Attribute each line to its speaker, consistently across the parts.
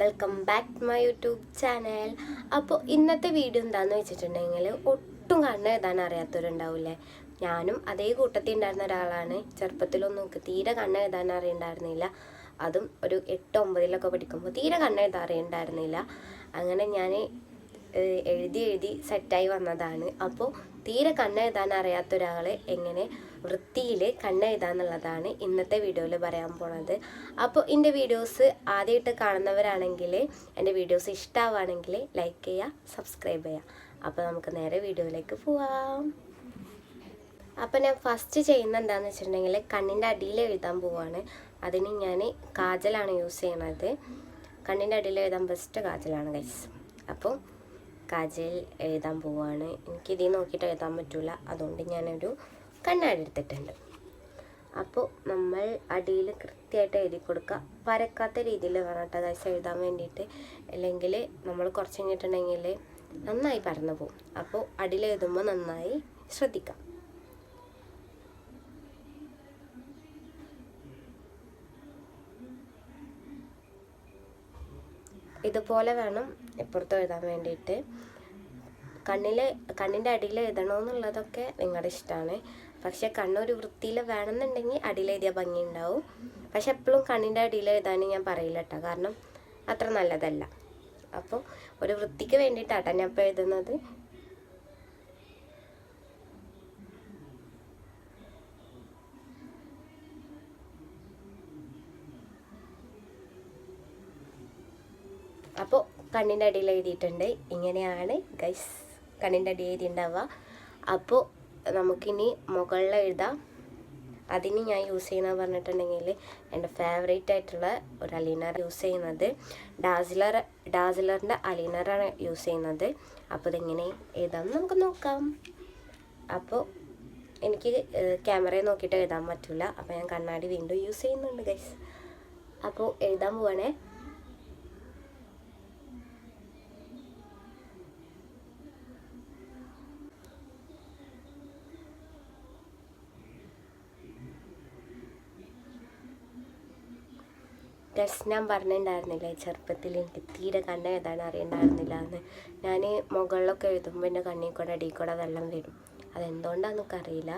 Speaker 1: Welcome back to my YouTube channel. അപ്പോൾ ഇന്നത്തെ video എന്താണെന്ന് വെച്ചിട്ടുണ്ടെങ്കിൽ ഒട്ടും കണ്ണ് എഴുതാൻ അറിയാത്തവരുണ്ടാവില്ലേ. ഞാനും അതേ കൂട്ടത്തിൽ ഉണ്ടായിരുന്ന ഒരാളാണ്. ചെറുപ്പത്തിലൊന്നും എനിക്ക് തീരെ കണ്ണ് എഴുതാൻ അറിയണ്ടായിരുന്നില്ല. അതും ഒരു 8-9 പഠിക്കുമ്പോൾ തീരെ കണ്ണ് എഴുതാൻ അറിയണ്ടായിരുന്നില്ല. അങ്ങനെ ഞാൻ എഴുതി സെറ്റായി വന്നതാണ്. അപ്പോൾ തീരെ കണ്ണെഴുതാൻ അറിയാത്ത ഒരാളെ എങ്ങനെ വൃത്തിയിൽ കണ്ണെഴുതാന്നുള്ളതാണ് ഇന്നത്തെ വീഡിയോയിൽ പറയാൻ പോണത്. അപ്പോൾ എൻ്റെ വീഡിയോസ് ആദ്യമായിട്ട് കാണുന്നവരാണെങ്കിൽ എൻ്റെ വീഡിയോസ് ഇഷ്ടമാവുകയാണെങ്കിൽ ലൈക്ക് ചെയ്യുക, സബ്സ്ക്രൈബ് ചെയ്യുക. അപ്പോൾ നമുക്ക് നേരെ വീഡിയോയിലേക്ക് പോവാം. അപ്പോൾ ഞാൻ ഫസ്റ്റ് ചെയ്യുന്ന എന്താണെന്ന് വെച്ചിട്ടുണ്ടെങ്കിൽ കണ്ണിൻ്റെ അടിയിൽ എഴുതാൻ പോവുകയാണ്. അതിന് ഞാൻ കാജലാണ് യൂസ് ചെയ്യണത്. കണ്ണിൻ്റെ അടിയിൽ എഴുതാൻ ബെസ്റ്റ് കാജലാണ് ഗൈസ്. അപ്പോൾ കാജൽ എഴുതാൻ പോവുകയാണ്. എനിക്കിതിൽ നോക്കിയിട്ട് എഴുതാൻ പറ്റില്ല, അതുകൊണ്ട് ഞാനൊരു കണ്ണാടി എടുത്തിട്ടുണ്ട്. അപ്പോൾ നമ്മൾ അടിയിൽ കൃത്യമായിട്ട് എഴുതി കൊടുക്കുക. വരക്കാത്ത രീതിയിൽ വേണം കേട്ടോ ഗൈസ് എഴുതാൻ വേണ്ടിയിട്ട്, അല്ലെങ്കിൽ നമ്മൾ കുറച്ച് കഴിഞ്ഞിട്ടുണ്ടെങ്കിൽ നന്നായി പരന്നു പോകും. അപ്പോൾ അടിയിൽ എഴുതുമ്പോൾ നന്നായി ശ്രദ്ധിക്കാം. ഇതുപോലെ വേണം ഇപ്പുറത്ത് എഴുതാൻ വേണ്ടിയിട്ട്. കണ്ണിൻ്റെ അടിയിൽ എഴുതണമെന്നുള്ളതൊക്കെ നിങ്ങളുടെ ഇഷ്ടമാണ്. പക്ഷെ കണ്ണൊരു വൃത്തിയിൽ വേണമെന്നുണ്ടെങ്കിൽ അടിയിൽ എഴുതിയ ഭംഗി ഉണ്ടാവും. പക്ഷെ എപ്പോഴും കണ്ണിൻ്റെ അടിയിൽ എഴുതാൻ ഞാൻ പറയില്ല കേട്ടോ, കാരണം അത്ര നല്ലതല്ല. അപ്പോൾ ഒരു വൃത്തിക്ക് വേണ്ടിയിട്ടാട്ടോ ഞാൻ ഇപ്പോൾ എഴുതുന്നത്. അപ്പോൾ കണ്ണിൻ്റെ അടിയിൽ എഴുതിയിട്ടുണ്ട്. ഇങ്ങനെയാണ് ഗൈസ് കണ്ണിൻ്റെ അടി എഴുതിയിട്ടുണ്ടാവുക. അപ്പോൾ നമുക്കിനി മുകളിൽ എഴുതാം. അതിന് ഞാൻ യൂസ് ചെയ്യുന്നത് പറഞ്ഞിട്ടുണ്ടെങ്കിൽ എൻ്റെ ഫേവറേറ്റ് ആയിട്ടുള്ള ഒരു അലീനർ യൂസ് ചെയ്യുന്നത് ഡാസിലറിൻ്റെ അലീനറാണ് യൂസ് ചെയ്യുന്നത്. അപ്പോൾ ഇതെങ്ങനെ എഴുതാമെന്ന് നമുക്ക് നോക്കാം. അപ്പോൾ എനിക്ക് ക്യാമറയെ നോക്കിയിട്ട് എഴുതാൻ പറ്റില്ല, അപ്പോൾ ഞാൻ കണ്ണാടി വീണ്ടും യൂസ് ചെയ്യുന്നുണ്ട് ഗൈസ്. അപ്പോൾ എഴുതാൻ പോവാണേ. ഗസ് ഞാൻ പറഞ്ഞിട്ടുണ്ടായിരുന്നില്ല ചെറുപ്പത്തിൽ എനിക്ക് തീരെ കണ്ണ് എഴുതാൻ അറിയണ്ടായിരുന്നില്ല എന്ന്. ഞാൻ മുകളിലൊക്കെ എഴുതുമ്പോൾ എൻ്റെ കണ്ണിൽ കൂടെ അടിയിൽ കൂടെ വെള്ളം വരും. അതെന്തുകൊണ്ടാണെന്ന് എനിക്കറിയില്ല.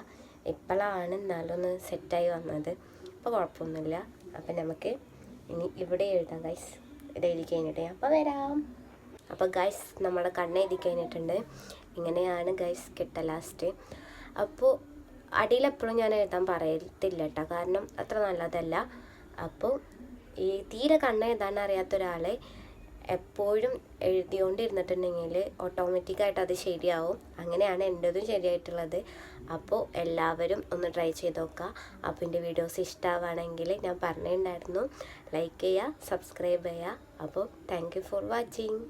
Speaker 1: ഇപ്പോഴാണ് എന്നാലും ഒന്ന് സെറ്റായി വന്നത്. അപ്പോൾ കുഴപ്പമൊന്നുമില്ല. അപ്പം നമുക്ക് ഇനി ഇവിടെ എഴുതാം ഗൈസ്. ഇത് എഴുതി കഴിഞ്ഞിട്ട് ഞാൻ അപ്പോൾ വരാം. അപ്പോൾ ഗൈസ് നമ്മുടെ കണ്ണ് എഴുതി കഴിഞ്ഞിട്ടുണ്ട്. ഇങ്ങനെയാണ് ഗൈസ് കിട്ടുക ലാസ്റ്റ്. അപ്പോൾ അടിയിലെപ്പോഴും ഞാൻ എഴുതാൻ പറയത്തില്ല കേട്ടോ, കാരണം അത്ര നല്ലതല്ല. അപ്പോൾ ഈ തീരെ കണ്ണ് എഴുതാൻ അറിയാത്ത ഒരാളെ എപ്പോഴും എഴുതിക്കൊണ്ടിരുന്നിട്ടുണ്ടെങ്കിൽ ഓട്ടോമാറ്റിക്കായിട്ട് അത് ശരിയാവും. അങ്ങനെയാണ് എൻ്റെതും ശരിയായിട്ടുള്ളത്. അപ്പോൾ എല്ലാവരും ഒന്ന് ട്രൈ ചെയ്ത് നോക്കുക. അപ്പോൾ എൻ്റെ വീഡിയോസ് ഇഷ്ടമാവുകയാണെങ്കിൽ ഞാൻ പറഞ്ഞിട്ടുണ്ടായിരുന്നു ലൈക്ക് ചെയ്യുക, സബ്സ്ക്രൈബ് ചെയ്യുക. അപ്പോൾ താങ്ക് യു ഫോർ വാച്ചിങ്.